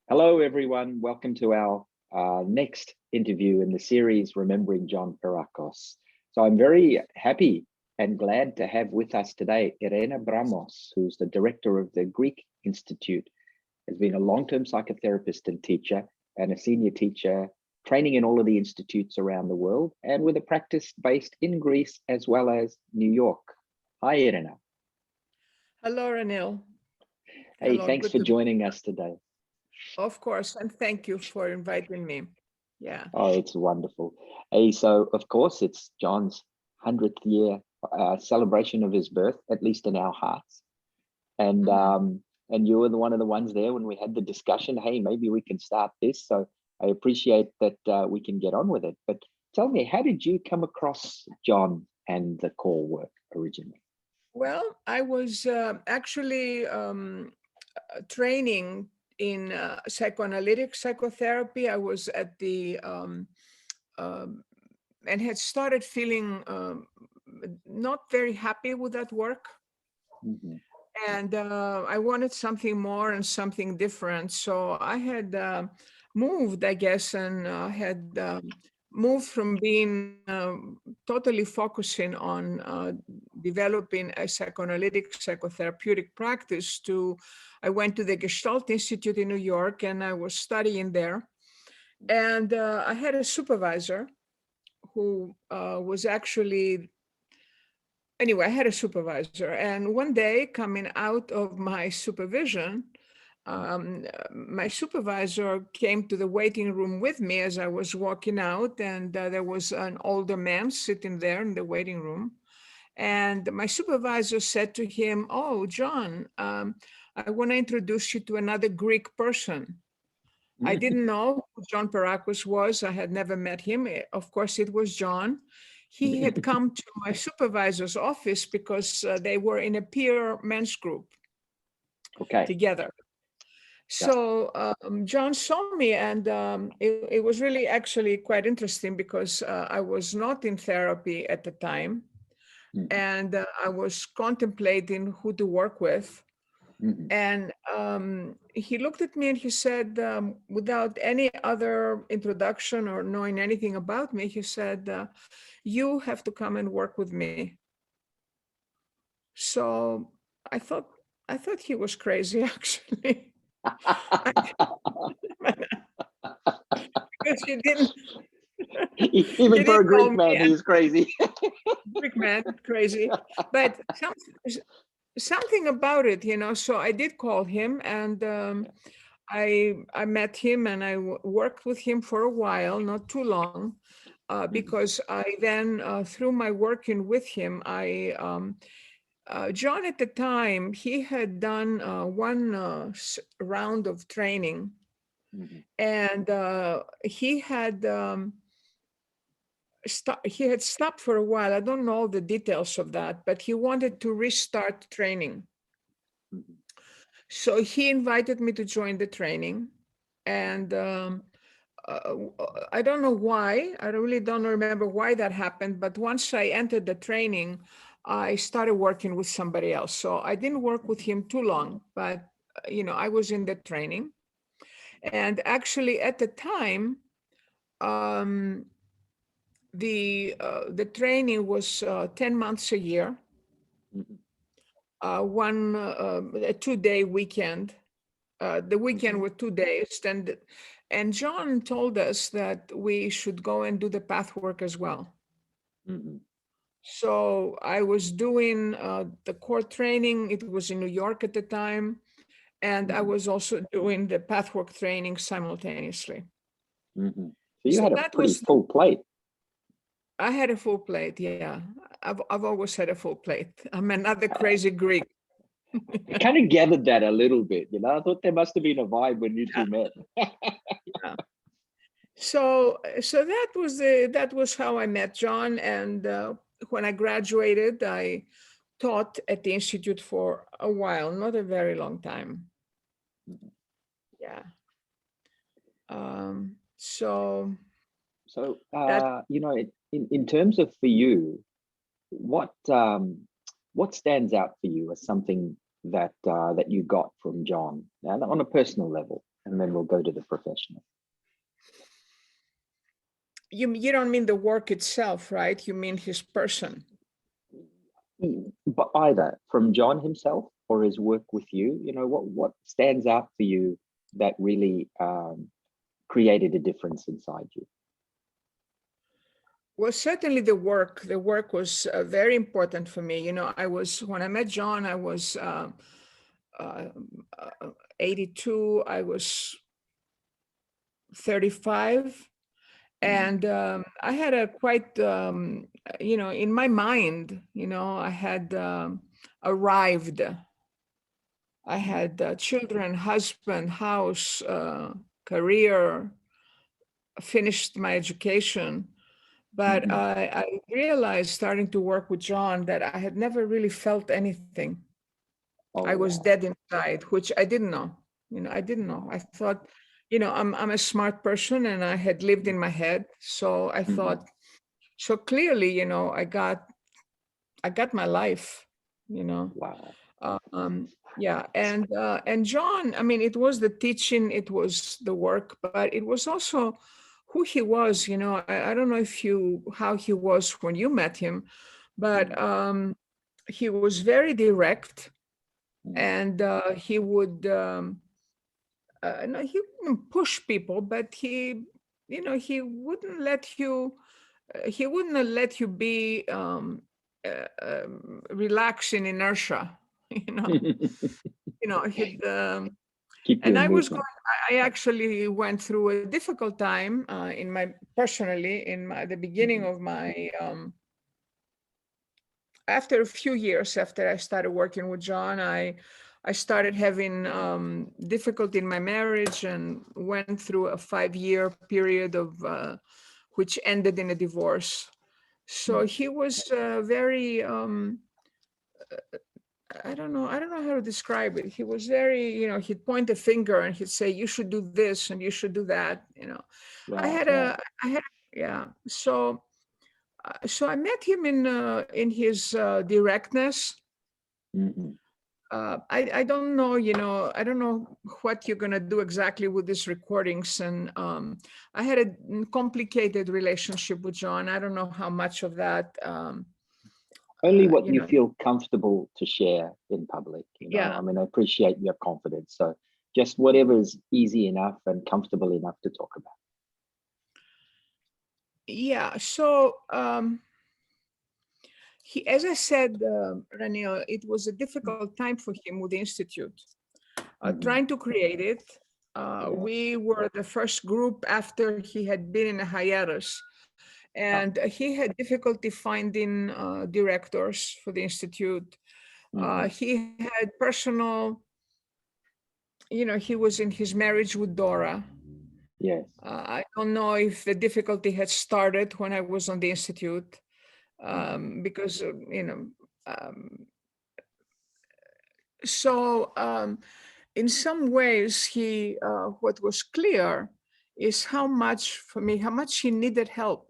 Hello, everyone. Welcome to our next interview in the series, Remembering John Perakos. So I'm very happy and glad to have with us today Erena Bramos, who's the director of the Greek Institute, has been a long-term psychotherapist and teacher and a senior teacher training in all of the institutes around the world and with a practice based in Greece as well as New York. Hi, Erena. Hello, Ranil. Hey, Hello, thanks for joining us today. Of course, and thank you for inviting me. Yeah. Oh, it's wonderful. Hey, so of course it's John's 100th year celebration of his birth, at least in our hearts. And and you were one of the ones there when we had the discussion. Hey, maybe we can start this. So I appreciate that we can get on with it. But tell me, how did you come across John and the core work originally? Well, I was actually training in psychoanalytic psychotherapy. I was at the and had started feeling not very happy with that work. Mm-hmm. And I wanted something more and something different. So I had moved, I guess, and had moved from being totally focusing on developing a psychoanalytic psychotherapeutic practice to, I went to the Gestalt Institute in New York and I was studying there. And I had a supervisor who was actually, anyway, I had a supervisor, and one day coming out of my supervision, my supervisor came to the waiting room with me as I was walking out, and there was an older man sitting there in the waiting room. And my supervisor said to him, "Oh, John, I want to introduce you to another Greek person." I didn't know who John Perakos was. I had never met him. Of course, it was John. He had come to my supervisor's office because they were in a peer men's group together. So John saw me, and it was really actually quite interesting because I was not in therapy at the time, and I was contemplating who to work with. And he looked at me and he said, without any other introduction or knowing anything about me, he said, "You have to come and work with me." So I thought he was crazy, actually. Because he didn't. Even for a Greek man, he's crazy. Greek man, crazy. But something about it, so I did call him, and I met him and I worked with him for a while, not too long, because I then, through my working with him, John at the time, he had done one round of training, and he had stopped for a while. I don't know all the details of that, but he wanted to restart training. So he invited me to join the training, and I don't know why. I really don't remember why that happened, but once I entered the training, I started working with somebody else. So I didn't work with him too long, but I was in the training. And actually at the time, the training was 10 months a year, a 2-day weekend. The weekend were 2 days, and John told us that we should go and do the path work as well. So I was doing the core training. It was in New York at the time, and I was also doing the pathwork training simultaneously. So you had a pretty full plate. I had a full plate, yeah. I've always had a full plate. I'm another crazy Greek. I kind of gathered that a little bit, I thought there must have been a vibe when you two met. Yeah. So that was how I met John, and when I graduated, I taught at the Institute for a while, not a very long time. Yeah. So in terms of for you, what stands out for you as something that you got from John, and on a personal level? And then we'll go to the professional. You don't mean the work itself, right? You mean his person. But either from John himself or his work with you, you know, what stands out for you that really created a difference inside you? Well, certainly the work. The work was very important for me. You know, when I met John, I was 82. I was 35. And I had a quite, you know, in my mind, you know, I had arrived. I had children, husband, house, career, finished my education. But I realized starting to work with John that I had never really felt anything. Oh, I was wow. dead inside, which I didn't know. You know, I didn't know. I thought, you know, I'm a smart person and I had lived in my head. So I thought, so clearly, you know, I got my life, you know. Wow. Yeah. And John, I mean, it was the teaching, it was the work, but it was also who he was, you know. I don't know how he was when you met him, but he was very direct. And he would no, he wouldn't push people, but he, you know, he wouldn't let you be relax in inertia. You know, he'd Keep you and in movement. I actually went through a difficult time in my personally the beginning of my after a few years after I started working with John, I started having difficulty in my marriage and went through a 5-year period of which ended in a divorce. So he was very I don't know how to describe it. He was very, you know, he'd point a finger and he'd say, "You should do this and you should do that." You know, Right. I had yeah. So I met him in his directness. I don't know, you know, I don't know what you're going to do exactly with these recordings. And I had a complicated relationship with John. I don't know how much of that, Only what you you know, feel comfortable to share in public, you know. yeah. I mean, I appreciate your confidence. So just whatever is easy enough and comfortable enough to talk about. Yeah. So as I said, Raniel, it was a difficult time for him with the Institute. Trying to create it. We were the first group after he had been in a hiatus. And he had difficulty finding directors for the Institute. He had personal, you know, he was in his marriage with Dora. Yes. I don't know if the difficulty had started when I was on the Institute, because, you know, so in some ways, what was clear is how much he needed help.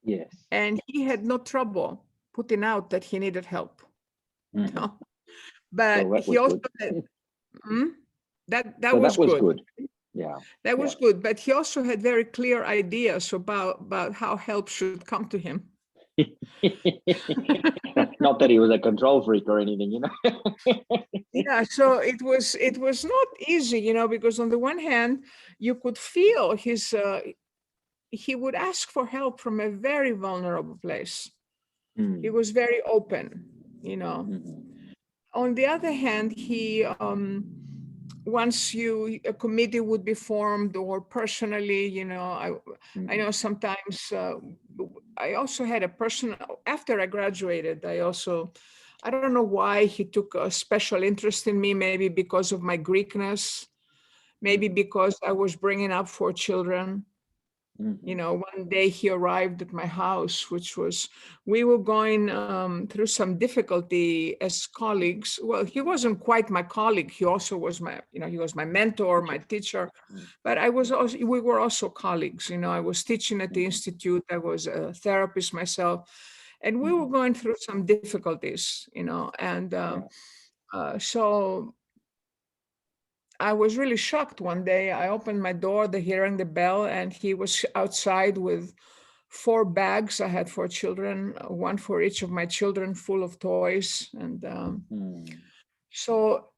Yes. And he had no trouble putting out that he needed help. No. But So that he was also good. had, that So was that was good. good. Yeah. That was good. But he also had very clear ideas about how help should come to him. Not that he was a control freak or anything, you know. Yeah, so it was not easy, you know, because on the one hand, you could feel he would ask for help from a very vulnerable place. He was very open, you know. On the other hand, he once a committee would be formed, or personally, you know, I know sometimes I also had a personal, after I graduated, I don't know why he took a special interest in me, maybe because of my Greekness, maybe because I was bringing up 4 children. You know, one day he arrived at my house, we were going through some difficulty as colleagues. Well, he wasn't quite my colleague. He also was he was my mentor, my teacher, but we were also colleagues. You know, I was teaching at the Institute. I was a therapist myself, and we were going through some difficulties, you know, and so I was really shocked one day. I opened my door, he rang the bell, and he was outside with 4 bags. I had 4 children, one for each of my children, full of toys. And so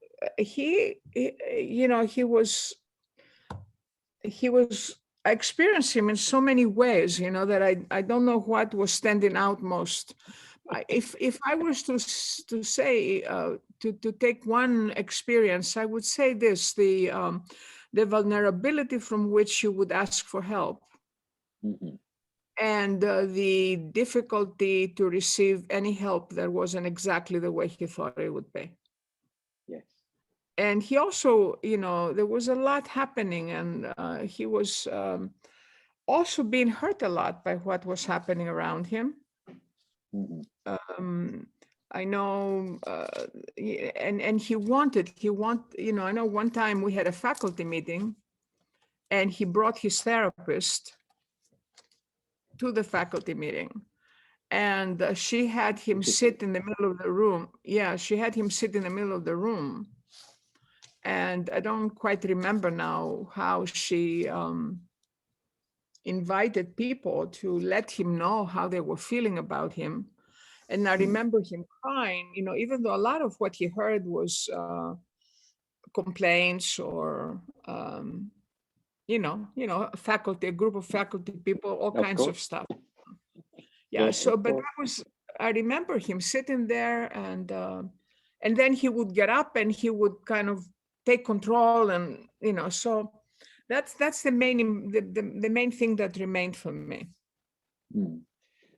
I experienced him in so many ways, that I don't know what was standing out most. If I was to say, to take one experience, I would say this: the vulnerability from which you would ask for help, and the difficulty to receive any help that wasn't exactly the way he thought it would be. Yes. And he also, there was a lot happening, and he was also being hurt a lot by what was happening around him. I know, and he wanted, I know one time we had a faculty meeting, and he brought his therapist to the faculty meeting. And she had him sit in the middle of the room. Yeah, she had him sit in the middle of the room. And I don't quite remember now how she invited people to let him know how they were feeling about him. And I remember him crying, even though a lot of what he heard was complaints or, faculty, a group of faculty people, all kinds of stuff. Yeah. Yes, So, but I remember him sitting there, and then he would get up and he would kind of take control, and so that's the main thing that remained for me.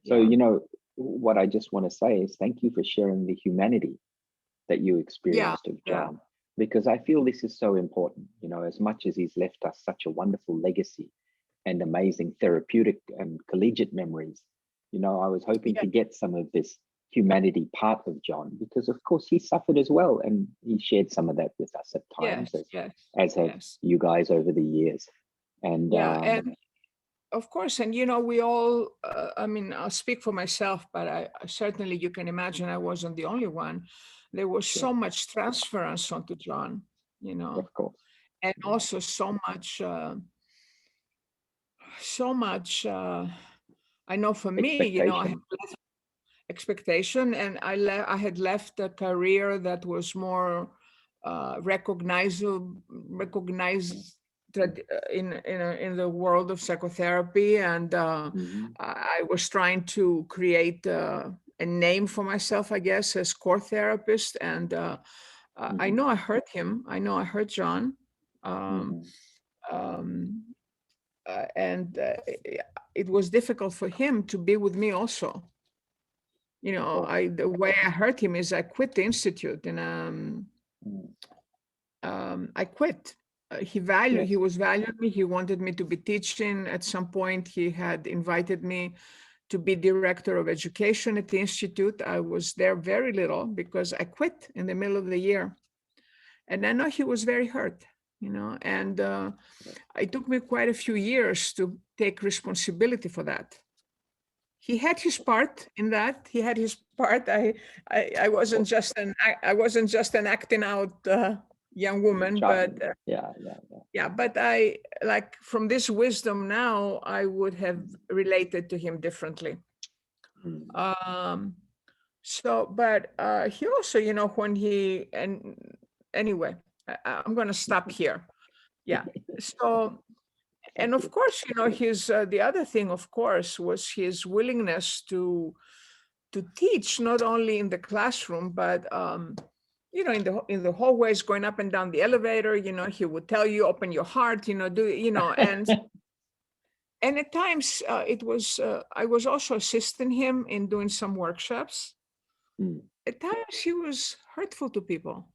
So what I just want to say is thank you for sharing the humanity that you experienced of John, because I feel this is so important. As much as he's left us such a wonderful legacy and amazing therapeutic and collegiate memories, I was hoping to get some of this humanity part of John, because of course he suffered as well, and he shared some of that with us at times, as have you guys over the years. And and of course, and we all, I'll speak for myself, but I certainly, you can imagine, I wasn't the only one. There was so much transference onto John, of course, and also so much. I know for me, I had expectation, and I had left a career that was more recognized in the world of psychotherapy, and I was trying to create a name for myself, I guess, as core therapist. And I know I hurt him. I know I hurt John. And it was difficult for him to be with me also. The way I hurt him is I quit the institute, and I quit. He was valuing me. He wanted me to be teaching. At some point, he had invited me to be director of education at the institute. I was there very little because I quit in the middle of the year. And I know he was very hurt, and it took me quite a few years to take responsibility for that. He had his part in that. He had his part. I wasn't just an acting out young woman, but but I, like, from this wisdom now, I would have related to him differently. So, but he also, when he, and anyway, I'm going to stop here. Yeah. So, and of course, his the other thing, of course, was his willingness to teach, not only in the classroom, but in the hallways, going up and down the elevator. He would tell you, open your heart, and and at times it was I was also assisting him in doing some workshops. At times he was hurtful to people.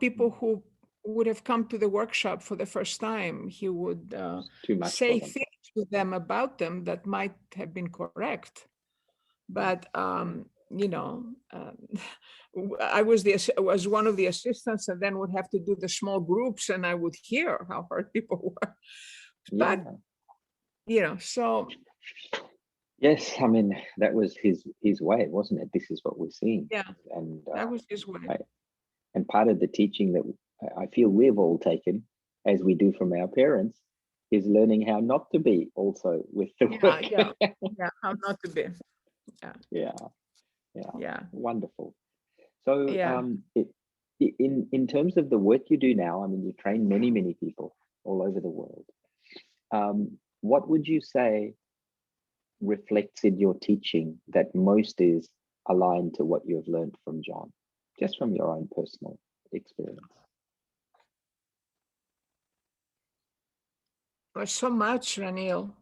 People who would have come to the workshop for the first time. He would say things to them about them that might have been correct, but I was one of the assistants, and then would have to do the small groups, and I would hear how hurt people were. But so. Yes, that was his way, wasn't it? This is what we're seeing. Yeah, and that was his way. And part of the teaching that I feel we've all taken, as we do from our parents, is learning how not to be also with the work. How not to be. Yeah. Wonderful. So Yeah. in terms of the work you do now, I mean, you train many people all over the world. What would you say reflects in your teaching that most is aligned to what you have learned from John, just from your own personal experience? There's so much, Ranil,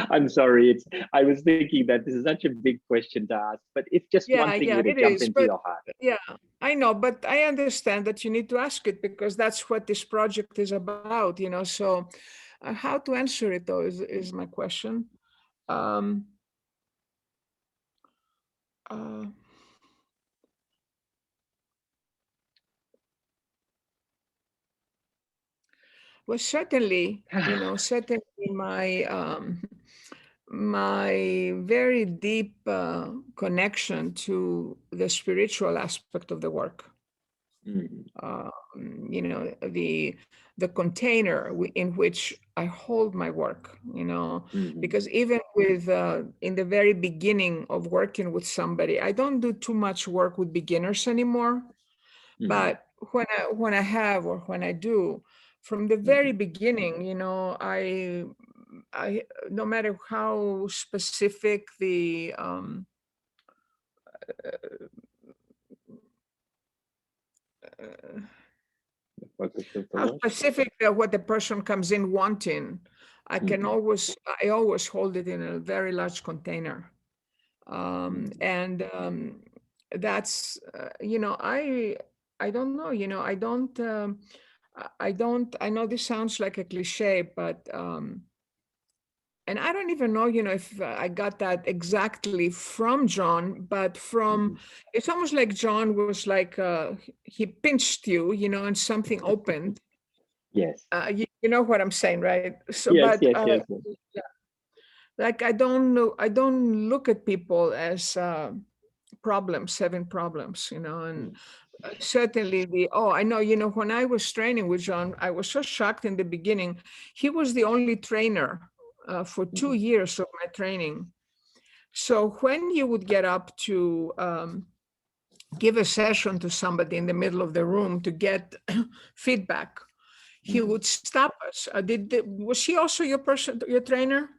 I'm sorry, I was thinking that this is such a big question to ask, but if just one thing were to jump into your heart. Yeah, I know, but I understand that you need to ask it because that's what this project is about, so how to answer it though is my question. Well, certainly, certainly my very deep connection to the spiritual aspect of the work. The container in which I hold my work, because even with in the very beginning of working with somebody, I don't do too much work with beginners anymore. But when I have, or when I do, from the very beginning, I no matter how specific the how specific what the person comes in wanting, I always hold it in a very large container. And that's I don't know, I know this sounds like a cliche, but and I don't even know, if I got that exactly from John, but it's almost like John was like, he pinched you, and something opened. Yes. You know what I'm saying, right? So, yes. Like, I don't look at people as having problems, and certainly I know, when I was training with John, I was so shocked in the beginning. He was the only trainer for 2 years of my training. So when he would get up to give a session to somebody in the middle of the room to get feedback, he would stop us. Was he also your trainer?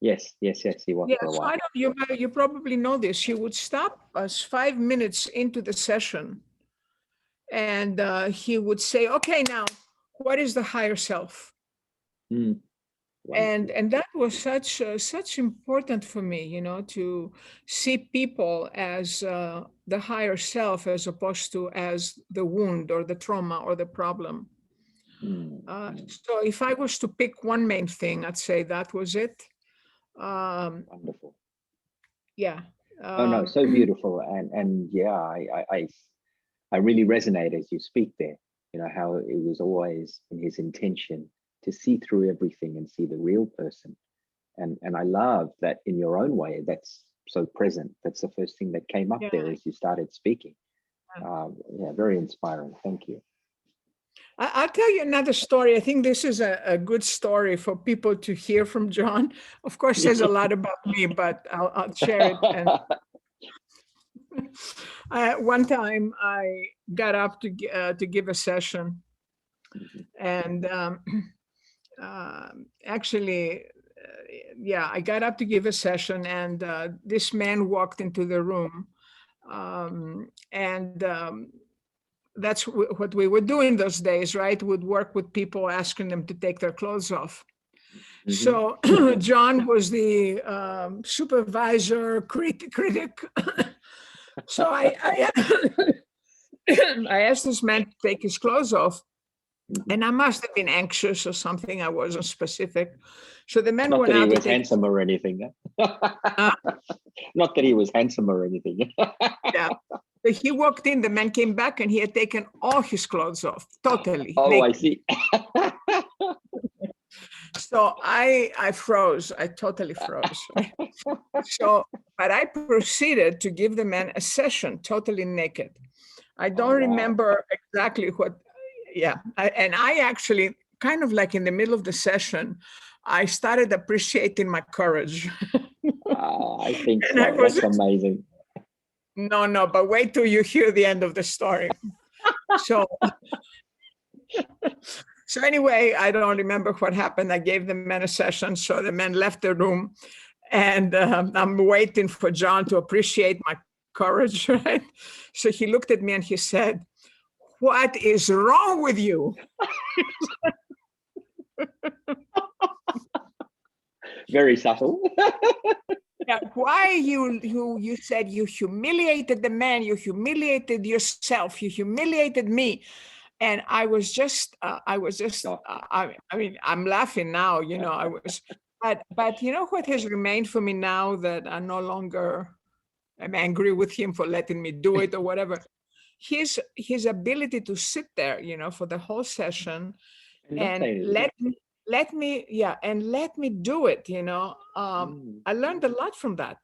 Yes, he was for a while. So you probably know this. He would stop us 5 minutes into the session, and he would say, "Okay, now, what is the higher self?" And that was such important for me, to see people as the higher self as opposed to as the wound or the trauma or the problem. So if I was to pick one main thing, I'd say that was it. Wonderful. Yeah. No, so beautiful, and yeah, I really resonate as you speak there. How it was always in his intention to see through everything and see the real person, and I love that in your own way. That's so present. That's the first thing that came up there as you started speaking. Very inspiring. Thank you. I'll tell you another story. I think this is a good story for people to hear from John. Of course, says a lot about me, but I'll share it. And one time I got up to give a session, and actually, I got up to give a session, and this man walked into the room, and that's what we would do in those days, right? Would work with people, asking them to take their clothes off. So John was the supervisor, critic. So I asked this man to take his clothes off, and I must have been anxious or something. I wasn't specific. So the man went out. Not that he was handsome or anything. Not that he was handsome or anything. Yeah. So he walked in, the man came back, and he had taken all his clothes off, totally. Oh, naked. I see. So I froze. I totally froze. So, but I proceeded to give the man a session totally naked. I Oh, don't wow. remember exactly what, yeah. And I actually, kind of like in the middle of the session, I started appreciating my courage. I think And I so. was That's just, amazing. no, but wait till you hear the end of the story. So, so anyway, I don't remember what happened. I gave the men a session, so the men left the room, and I'm waiting for John to appreciate my courage, right? So he looked at me and he said, "What is wrong with you?" Very subtle. Yeah, why you said you humiliated the man, you humiliated yourself, you humiliated me, and Oh, I mean, I'm laughing now, you know, but you know what has remained for me now that I no longer am angry with him for letting me do it or whatever. His ability to sit there, you know, for the whole session and not and say anything. let me do it, you know. Mm, I learned a lot from that.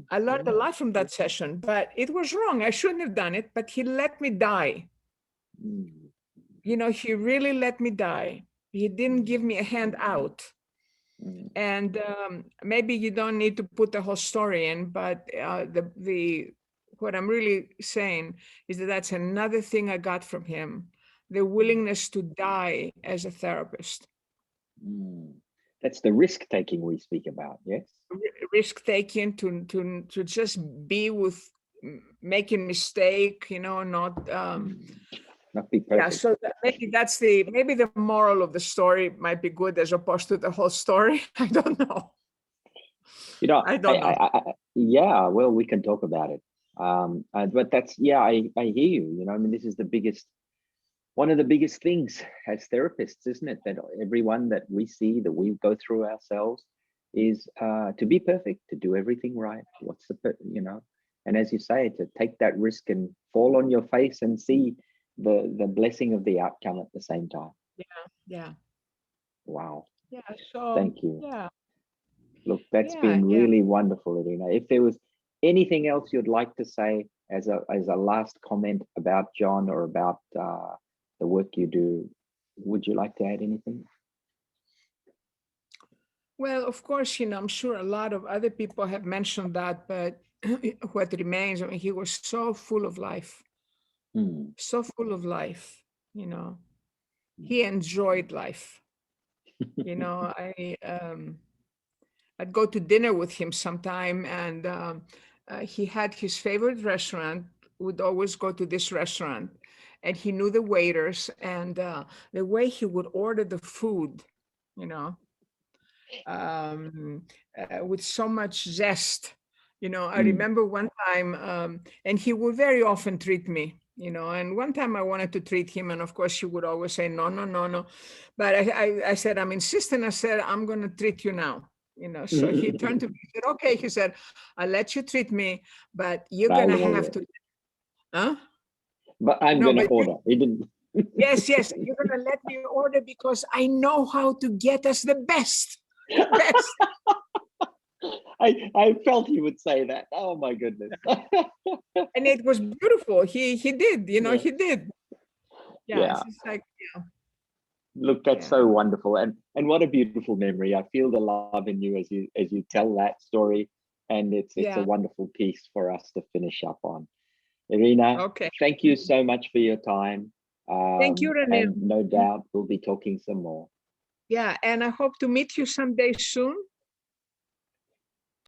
I learned a mm, lot from that session, but it was wrong. I shouldn't have done it, but he let me die. mm, You know, he really let me die. He didn't give me a hand out. mm. And maybe you don't need to put the whole story in, but the what I'm really saying is that that's another thing I got from him: the willingness to die as a therapist, Mm. That's the risk taking we speak about. Yes. risk taking, to just be with making mistake, you know, not Mm. Not be yeah. perfect. So maybe the moral of the story might be good as opposed to the whole story. I don't know. You know, I don't know. yeah. Well, we can talk about it. But that's yeah. I hear you. You know, I mean, this is the biggest, one of the biggest things as therapists, isn't it? That everyone that we see, that we go through ourselves, is to be perfect, to do everything right. What's you know, and as you say, to take that risk and fall on your face and see the blessing of the outcome at the same time. Yeah. Wow, Yeah. So thank you. yeah. Look, that's Yeah. been Yeah. really wonderful, Irina. If there was anything else you'd like to say as a last comment about John or about the work you do, would you like to add anything? Well, of course, you know, I'm sure a lot of other people have mentioned that, but what remains, I mean, he was so full of life, Hmm. so full of life, you know. He enjoyed life. You know, I'd go to dinner with him sometime, and he had his favorite restaurant, would always go to this restaurant, and he knew the waiters, and the way he would order the food, you know, um, with so much zest. You know, I Mm. remember one time, and he would very often treat me, you know, and one time I wanted to treat him, and of course he would always say, no, no, no, no. But I said, I'm insisting. I said, I'm going to treat you now. You know, so he turned to me and said, okay. He said, I'll let you treat me, but you're But going I'll to have order. to, huh? But I'm No, gonna but you, order. He didn't. yes, you're going to let me order because I know how to get us the best, the best. I felt he would say that. Oh my goodness. And it was beautiful. He did, you know, Yeah. he did. Yeah, Yeah. it's just like, Look, that's yeah, so wonderful. And what a beautiful memory. I feel the love in you as you tell that story. And it's a yeah. wonderful piece for us to finish up on. Irina, Okay. thank you so much for your time. Thank you, Renee. And no doubt we'll be talking some more. Yeah, and I hope to meet you someday soon.